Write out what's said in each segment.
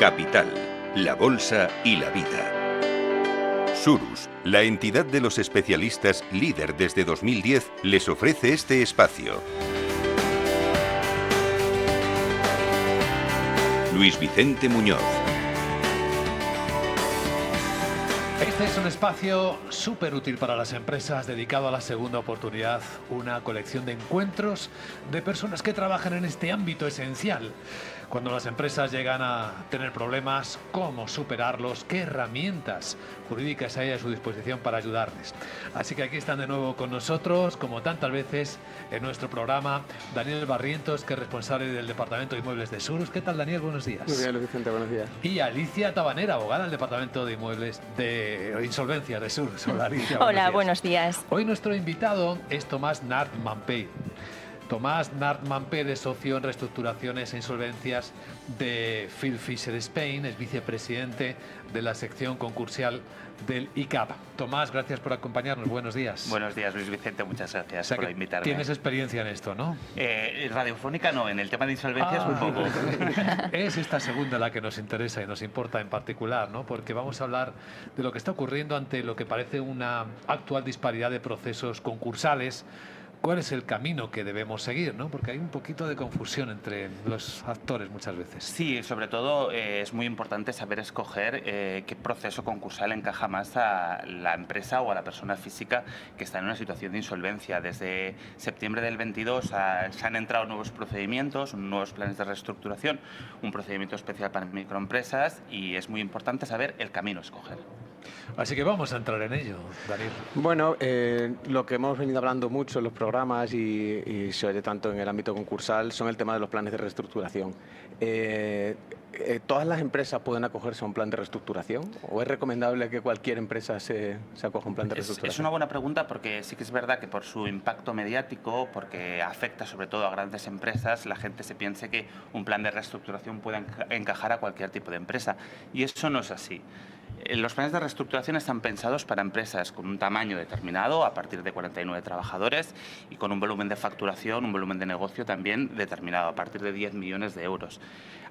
Capital, la bolsa y la vida. Surus, la entidad de los especialistas líder desde 2010, les ofrece este espacio. Luis Vicente Muñoz. Este es un espacio súper útil para las empresas dedicado a la segunda oportunidad, una colección de encuentros de personas que trabajan en este ámbito esencial. Cuando las empresas llegan a tener problemas, cómo superarlos, qué herramientas jurídicas hay a su disposición para ayudarles. Así que aquí están de nuevo con nosotros, como tantas veces en nuestro programa, Daniel Barrientos, que es responsable del Departamento de Inmuebles de Surus. ¿Qué tal, Daniel? Buenos días. Muy bien, Luis Vicente, buenos días. Y Alicia Tabanera, abogada del Departamento de Inmuebles de Insolvencia de Surus. Hola, Alicia. Hola, buenos días. Hoy nuestro invitado es Tomás Nart-Mampey. Tomás Nart-Mampey es socio en reestructuraciones e insolvencias de Phil Fisher Spain, es vicepresidente de la sección concursial del ICAP. Tomás, gracias por acompañarnos. Buenos días. Buenos días, Luis Vicente. Muchas gracias por invitarme. Tienes experiencia en esto, ¿no? Radiofónica no, en el tema de insolvencias un poco. Es esta segunda la que nos interesa y nos importa en particular, ¿no? Porque vamos a hablar de lo que está ocurriendo ante lo que parece una actual disparidad de procesos concursales. ¿Cuál es el camino que debemos seguir, ¿no? Porque hay un poquito de confusión entre los actores muchas veces. Sí, sobre todo es muy importante saber escoger qué proceso concursal encaja más a la empresa o a la persona física que está en una situación de insolvencia. Desde septiembre del 22 se han entrado nuevos procedimientos, nuevos planes de reestructuración, un procedimiento especial para microempresas y es muy importante saber el camino a escoger. Así que vamos a entrar en ello, Daniel. Bueno, lo que hemos venido hablando mucho en los programas y se oye tanto en el ámbito concursal son el tema de los planes de reestructuración. ¿Todas las empresas pueden acogerse a un plan de reestructuración? ¿O es recomendable que cualquier empresa se acoja a un plan de reestructuración? Es una buena pregunta porque sí que es verdad que por su impacto mediático, porque afecta sobre todo a grandes empresas, la gente se piense que un plan de reestructuración puede encajar a cualquier tipo de empresa. Y eso no es así. Los planes de reestructuración están pensados para empresas con un tamaño determinado, a partir de 49 trabajadores, y con un volumen de facturación, un volumen de negocio también determinado, a partir de 10 millones de euros.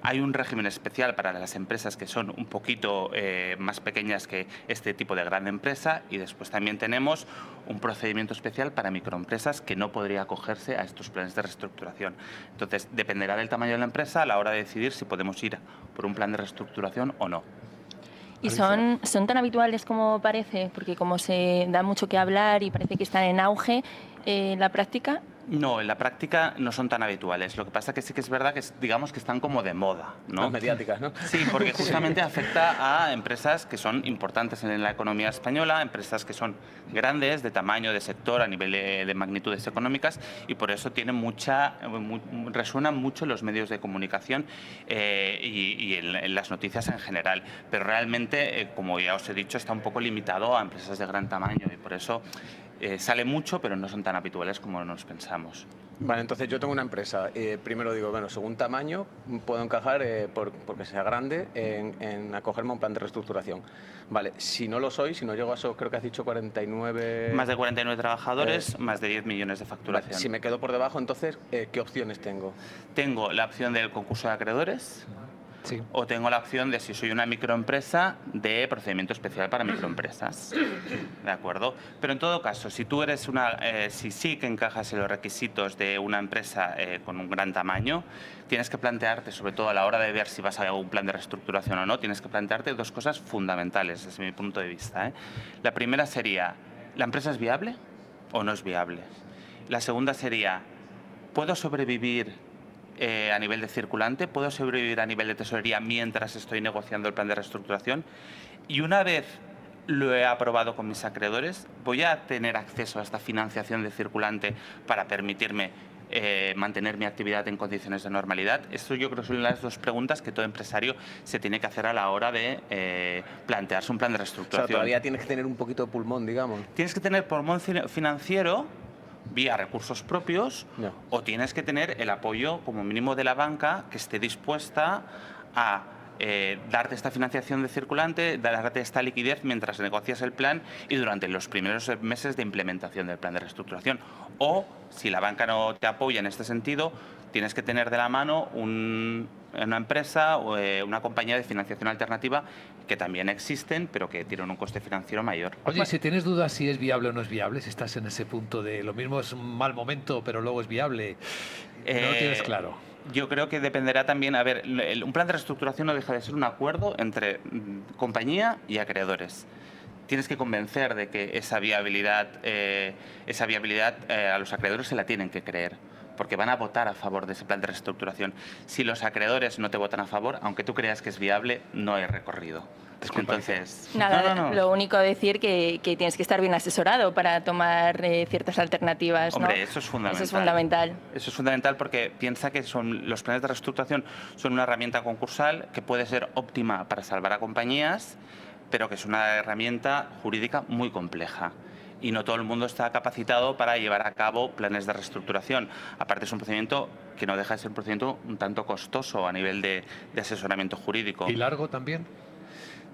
Hay un régimen especial para las empresas que son un poquito más pequeñas que este tipo de gran empresa, y después también tenemos un procedimiento especial para microempresas que no podría acogerse a estos planes de reestructuración. Entonces, dependerá del tamaño de la empresa a la hora de decidir si podemos ir por un plan de reestructuración o no. ¿Y son tan habituales como parece? Porque como se da mucho que hablar y parece que están en auge, ¿la práctica? No, en la práctica no son tan habituales. Lo que pasa que sí que es verdad que digamos que están como de moda, ¿no? Las mediáticas, ¿no? Sí, porque justamente afecta a empresas que son importantes en la economía española, empresas que son grandes, de tamaño, de sector, a nivel de magnitudes económicas, y por eso tienen resuenan mucho en los medios de comunicación y en las noticias en general. Pero realmente, como ya os he dicho, está un poco limitado a empresas de gran tamaño y por eso sale mucho, pero no son tan habituales como nos pensamos. Vale, entonces yo tengo una empresa. Primero digo, bueno, según tamaño, puedo encajar, porque sea grande, en acogerme a un plan de reestructuración. Vale, si no lo soy, si no llego a eso, creo que has dicho 49... Más de 49 trabajadores, más de 10 millones de facturación. Vale, si me quedo por debajo, entonces, ¿qué opciones tengo? Tengo la opción del concurso de acreedores. Sí. O tengo la opción de, si soy una microempresa, de procedimiento especial para microempresas. ¿De acuerdo? Pero en todo caso, si tú eres si sí que encajas en los requisitos de una empresa con un gran tamaño, tienes que plantearte, sobre todo a la hora de ver si vas a un plan de reestructuración o no, tienes que plantearte dos cosas fundamentales desde mi punto de vista. La primera sería, ¿la empresa es viable o no es viable? La segunda sería, ¿puedo sobrevivir a nivel de circulante? ¿Puedo sobrevivir a nivel de tesorería mientras estoy negociando el plan de reestructuración? Y una vez lo he aprobado con mis acreedores, ¿voy a tener acceso a esta financiación de circulante para permitirme mantener mi actividad en condiciones de normalidad? Esto yo creo que son las dos preguntas que todo empresario se tiene que hacer a la hora de plantearse un plan de reestructuración. O sea, todavía tienes que tener un poquito de pulmón, digamos. Tienes que tener pulmón financiero vía recursos propios, no. O tienes que tener el apoyo como mínimo de la banca que esté dispuesta a darte esta financiación de circulante, darte esta liquidez mientras negocias el plan y durante los primeros meses de implementación del plan de reestructuración. O, si la banca no te apoya en este sentido, tienes que tener de la mano una empresa o una compañía de financiación alternativa que también existen, pero que tienen un coste financiero mayor. Oye, si tienes dudas si es viable o no es viable, si estás en ese punto de lo mismo es un mal momento, pero luego es viable, no lo tienes claro. Yo creo que dependerá también, a ver, un plan de reestructuración no deja de ser un acuerdo entre compañía y acreedores. Tienes que convencer de que esa viabilidad a los acreedores se la tienen que creer, porque van a votar a favor de ese plan de reestructuración. Si los acreedores no te votan a favor, aunque tú creas que es viable, no hay recorrido. Entonces, nada, no. Lo único decir que tienes que estar bien asesorado para tomar ciertas alternativas, ¿no? Hombre, eso es fundamental. Eso es fundamental. Eso es fundamental porque piensa que los planes de reestructuración son una herramienta concursal que puede ser óptima para salvar a compañías, pero que es una herramienta jurídica muy compleja. Y no todo el mundo está capacitado para llevar a cabo planes de reestructuración. Aparte, es un procedimiento que no deja de ser un procedimiento un tanto costoso a nivel de asesoramiento jurídico. ¿Y largo también?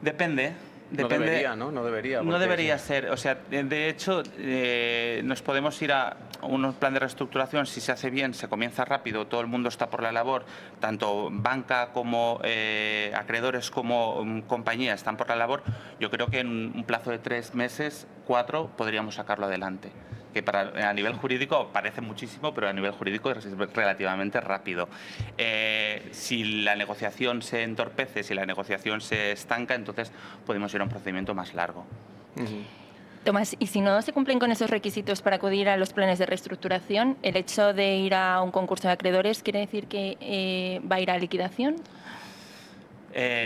Depende. No debería, ¿no? No debería. No debería ser. O sea, de hecho, nos podemos ir a un plan de reestructuración. Si se hace bien, se comienza rápido, todo el mundo está por la labor, tanto banca como acreedores como compañía están por la labor. Yo creo que en un plazo de 3 meses, 4, podríamos sacarlo adelante. Que a nivel jurídico parece muchísimo, pero a nivel jurídico es relativamente rápido. Si la negociación se entorpece, si la negociación se estanca, entonces podemos ir a un procedimiento más largo. Tomás, y si no se cumplen con esos requisitos para acudir a los planes de reestructuración, ¿el hecho de ir a un concurso de acreedores quiere decir que va a ir a liquidación?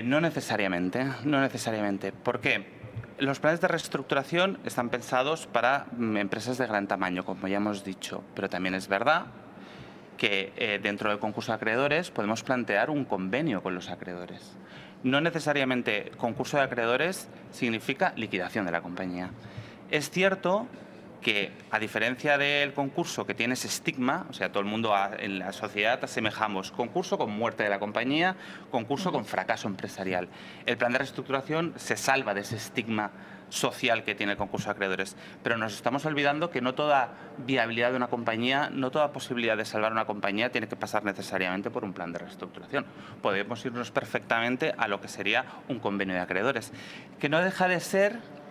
No necesariamente, no necesariamente. ¿Por qué? Los planes de reestructuración están pensados para empresas de gran tamaño, como ya hemos dicho, pero también es verdad que dentro del concurso de acreedores podemos plantear un convenio con los acreedores. No necesariamente concurso de acreedores significa liquidación de la compañía. Es cierto que, a diferencia del concurso que tiene ese estigma, o sea, todo el mundo en la sociedad asemejamos concurso con muerte de la compañía, concurso con fracaso empresarial. El plan de reestructuración se salva de ese estigma social que tiene el concurso de acreedores, pero nos estamos olvidando que no toda viabilidad de una compañía, no toda posibilidad de salvar una compañía tiene que pasar necesariamente por un plan de reestructuración. Podemos irnos perfectamente a lo que sería un convenio de acreedores, que no deja de ser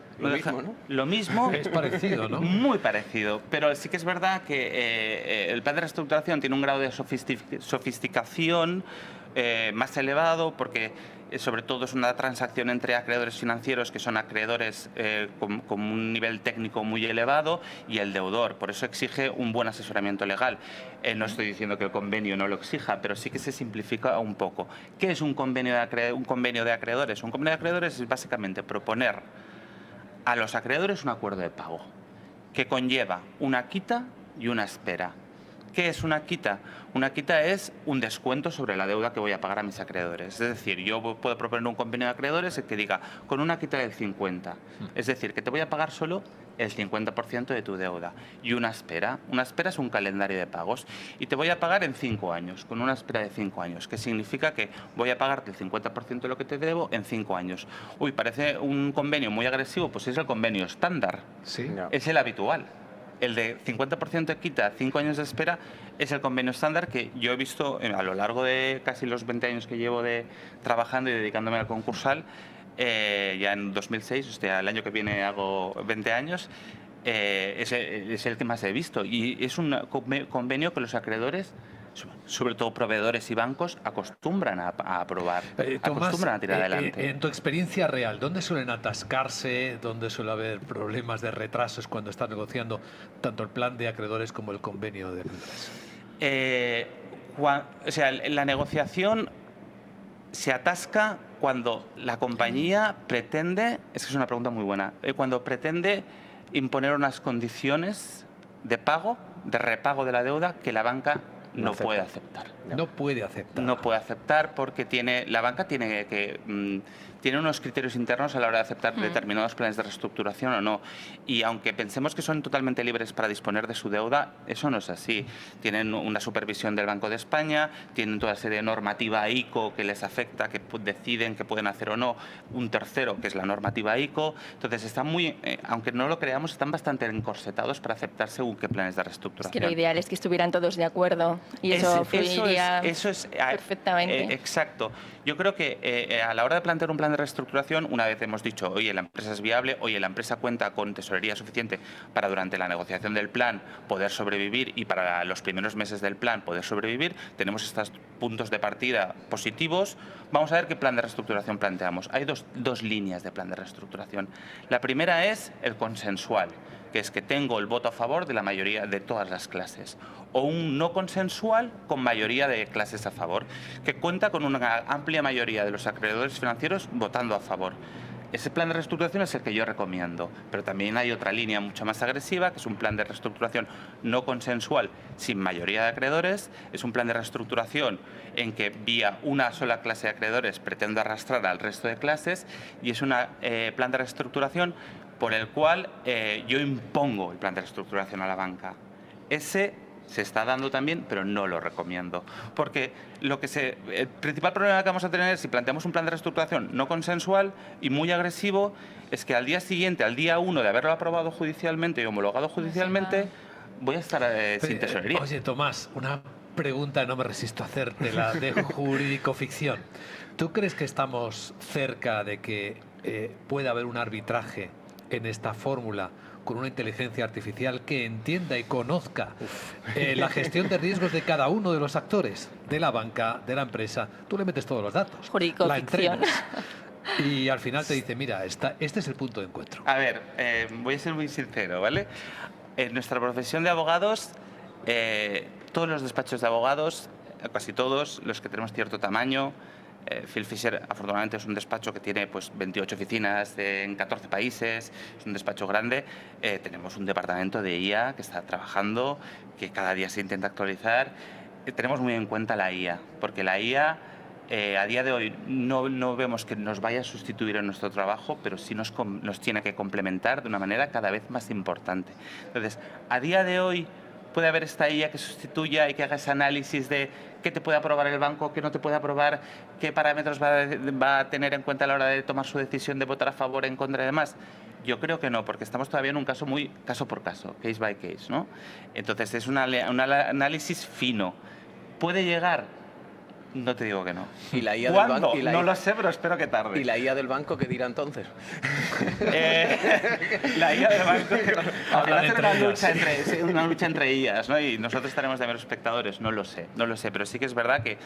lo mismo. Es parecido, ¿no? Muy parecido, pero sí que es verdad que el plan de reestructuración tiene un grado de sofisticación más elevado porque sobre todo es una transacción entre acreedores financieros que son acreedores con un nivel técnico muy elevado y el deudor. Por eso exige un buen asesoramiento legal. No estoy diciendo que el convenio no lo exija, pero sí que se simplifica un poco. ¿Qué es un convenio de acreedores? Un convenio de acreedores es básicamente proponer a los acreedores un acuerdo de pago que conlleva una quita y una espera. ¿Qué es una quita? Una quita es un descuento sobre la deuda que voy a pagar a mis acreedores. Es decir, yo puedo proponer un convenio de acreedores que diga con una quita del 50%. Es decir, que te voy a pagar solo el 50% de tu deuda. Y una espera. Una espera es un calendario de pagos. Y te voy a pagar en 5 años, con una espera de 5 años, que significa que voy a pagarte el 50% de lo que te debo en 5 años. Uy, parece un convenio muy agresivo, pues es el convenio estándar. Sí. No. Es el habitual. El de 50% de quita, 5 años de espera, es el convenio estándar que yo he visto a lo largo de casi los 20 años que llevo trabajando y dedicándome al concursal. Ya en 2006, o sea, el año que viene hago 20 años, es el que más he visto. Y es un convenio que los acreedores, sobre todo proveedores y bancos, acostumbran a aprobar, Tomás, acostumbran a tirar adelante. En tu experiencia real, ¿dónde suelen atascarse? ¿Dónde suele haber problemas de retrasos cuando estás negociando tanto el plan de acreedores como el convenio de acreedores? O sea, la negociación se atasca cuando la compañía pretende, es que es una pregunta muy buena, cuando pretende imponer unas condiciones de pago, de repago de la deuda que la banca no puede aceptar. No puede aceptar. No puede aceptar porque la banca tiene tiene unos criterios internos a la hora de aceptar determinados planes de reestructuración o no. Y aunque pensemos que son totalmente libres para disponer de su deuda, eso no es así. Tienen una supervisión del Banco de España, tienen toda serie de normativa ICO que les afecta, que deciden que pueden hacer o no, un tercero, que es la normativa ICO. Entonces, están muy, aunque no lo creamos, están bastante encorsetados para aceptar según qué planes de reestructuración. Es que lo ideal es que estuvieran todos de acuerdo y eso fluiría perfectamente. Exacto. Yo creo que a la hora de plantear un plan de reestructuración, una vez hemos dicho, oye, la empresa es viable, oye, la empresa cuenta con tesorería suficiente para durante la negociación del plan poder sobrevivir y para los primeros meses del plan poder sobrevivir, tenemos estos puntos de partida positivos, vamos a ver qué plan de reestructuración planteamos. Hay dos líneas de plan de reestructuración. La primera es el consensual, que es que tengo el voto a favor de la mayoría de todas las clases, o un no consensual con mayoría de clases a favor, que cuenta con una amplia mayoría de los acreedores financieros votando a favor. Ese plan de reestructuración es el que yo recomiendo, pero también hay otra línea mucho más agresiva, que es un plan de reestructuración no consensual sin mayoría de acreedores. Es un plan de reestructuración en que vía una sola clase de acreedores pretendo arrastrar al resto de clases, y es un plan de reestructuración por el cual yo impongo el plan de reestructuración a la banca. Ese se está dando también, pero no lo recomiendo. Porque el principal problema que vamos a tener si planteamos un plan de reestructuración no consensual y muy agresivo es que al día siguiente, al día 1 de haberlo aprobado judicialmente y homologado judicialmente, voy a estar sin tesorería. Oye, Tomás, una pregunta, no me resisto a hacértela, de jurídico-ficción. ¿Tú crees que estamos cerca de que pueda haber un arbitraje en esta fórmula con una inteligencia artificial que entienda y conozca la gestión de riesgos de cada uno de los actores, de la banca, de la empresa? Tú le metes todos los datos, la entrenas y al final te dice, mira, este es el punto de encuentro. A ver, voy a ser muy sincero, ¿vale? En nuestra profesión de abogados, todos los despachos de abogados, casi todos, los que tenemos cierto tamaño, Phil Fisher afortunadamente es un despacho que tiene pues 28 oficinas en 14 países, es un despacho grande. Tenemos un departamento de IA que está trabajando, que cada día se intenta actualizar. Tenemos muy en cuenta la IA, porque la IA a día de hoy no vemos que nos vaya a sustituir en nuestro trabajo, pero sí nos tiene que complementar de una manera cada vez más importante. Entonces, a día de hoy puede haber esta IA que sustituya y que haga ese análisis de qué te puede aprobar el banco, qué no te puede aprobar, qué parámetros va a tener en cuenta a la hora de tomar su decisión de votar a favor, en contra y demás. Yo creo que no, porque estamos todavía en un caso muy caso por caso, case by case, ¿no? Entonces es un análisis fino. ¿Puede llegar? No te digo que no. ¿Y la IA ¿Cuándo? del banco? No lo sé, pero espero que tarde. ¿Y la IA del banco qué dirá entonces? La IA del banco habrá una lucha entre IAs, ¿no? Y nosotros estaremos de meros espectadores, no lo sé, pero sí que es verdad que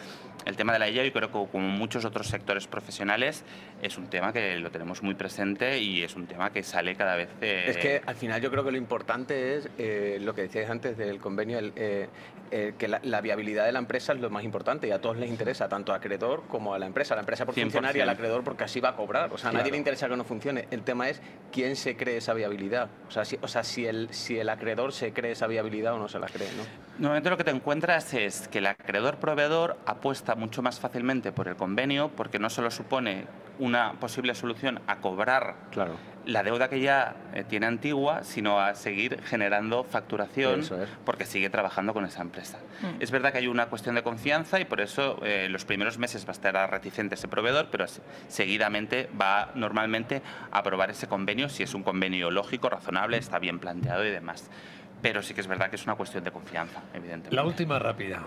el tema de la IA, yo creo que como muchos otros sectores profesionales, es un tema que lo tenemos muy presente y es un tema que sale cada vez... Es que al final yo creo que lo importante es lo que decíais antes del convenio, que la viabilidad de la empresa es lo más importante y a todos les interesa, tanto al acreedor como a la empresa por funcionar y al acreedor porque así va a cobrar. O sea, a nadie le interesa que no funcione. El tema es quién se cree esa viabilidad. O sea, si el acreedor se cree esa viabilidad o no se la cree, ¿no? Normalmente lo que te encuentras es que el acreedor-proveedor apuesta mucho más fácilmente por el convenio porque no solo supone una posible solución a cobrar la deuda que ya tiene antigua, sino a seguir generando facturación porque sigue trabajando con esa empresa. Es verdad que hay una cuestión de confianza y por eso los primeros meses va a estar reticente ese proveedor, pero seguidamente va normalmente a aprobar ese convenio si es un convenio lógico, razonable, está bien planteado y demás. Pero sí que es verdad que es una cuestión de confianza, evidentemente. La última rápida.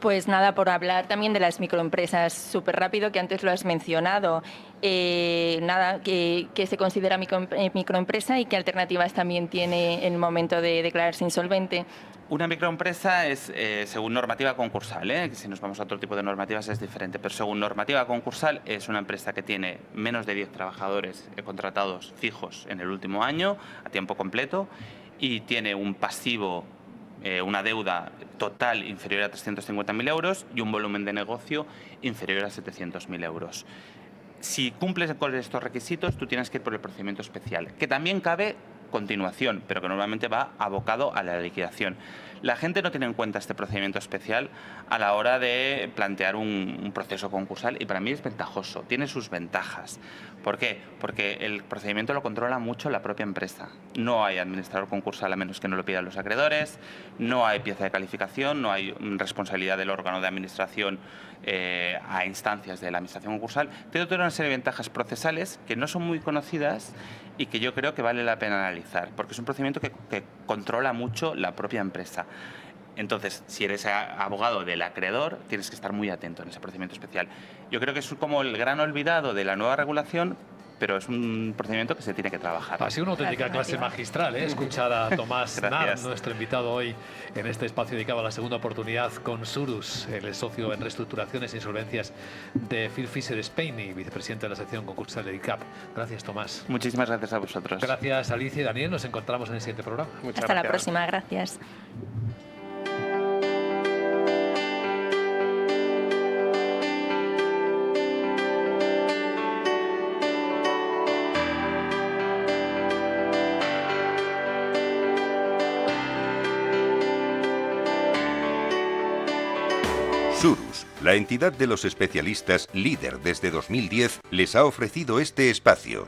Pues nada, por hablar también de las microempresas, súper rápido, que antes lo has mencionado. Nada, que se considera microempresa y qué alternativas también tiene en el momento de declararse insolvente. Una microempresa es, según normativa concursal, que si nos vamos a otro tipo de normativas es diferente, pero según normativa concursal es una empresa que tiene menos de 10 trabajadores contratados fijos en el último año, a tiempo completo, y tiene un pasivo, una deuda total inferior a 350.000 euros y un volumen de negocio inferior a 700.000 euros. Si cumples con estos requisitos, tú tienes que ir por el procedimiento especial, que también cabe continuación, pero que normalmente va abocado a la liquidación. La gente no tiene en cuenta este procedimiento especial a la hora de plantear un proceso concursal y para mí es ventajoso, tiene sus ventajas. ¿Por qué? Porque el procedimiento lo controla mucho la propia empresa. No hay administrador concursal a menos que no lo pidan los acreedores, no hay pieza de calificación, no hay responsabilidad del órgano de administración a instancias de la administración concursal. Tiene toda una serie de ventajas procesales que no son muy conocidas y que yo creo que vale la pena analizar, porque es un procedimiento que controla mucho la propia empresa. Entonces, si eres abogado del acreedor, tienes que estar muy atento en ese procedimiento especial. Yo creo que es como el gran olvidado de la nueva regulación, pero es un procedimiento que se tiene que trabajar. Ha sido una auténtica clase magistral, escuchar a Tomás Nar, nuestro invitado hoy en este espacio dedicado a la segunda oportunidad con Surus, el socio en reestructuraciones e insolvencias de Phil Fisher Spain y vicepresidente de la sección concursal de ICAP. Gracias, Tomás. Muchísimas gracias a vosotros. Gracias, Alicia y Daniel. Nos encontramos en el siguiente programa. Hasta la próxima. Gracias. Surus, la entidad de los especialistas líder desde 2010, les ha ofrecido este espacio.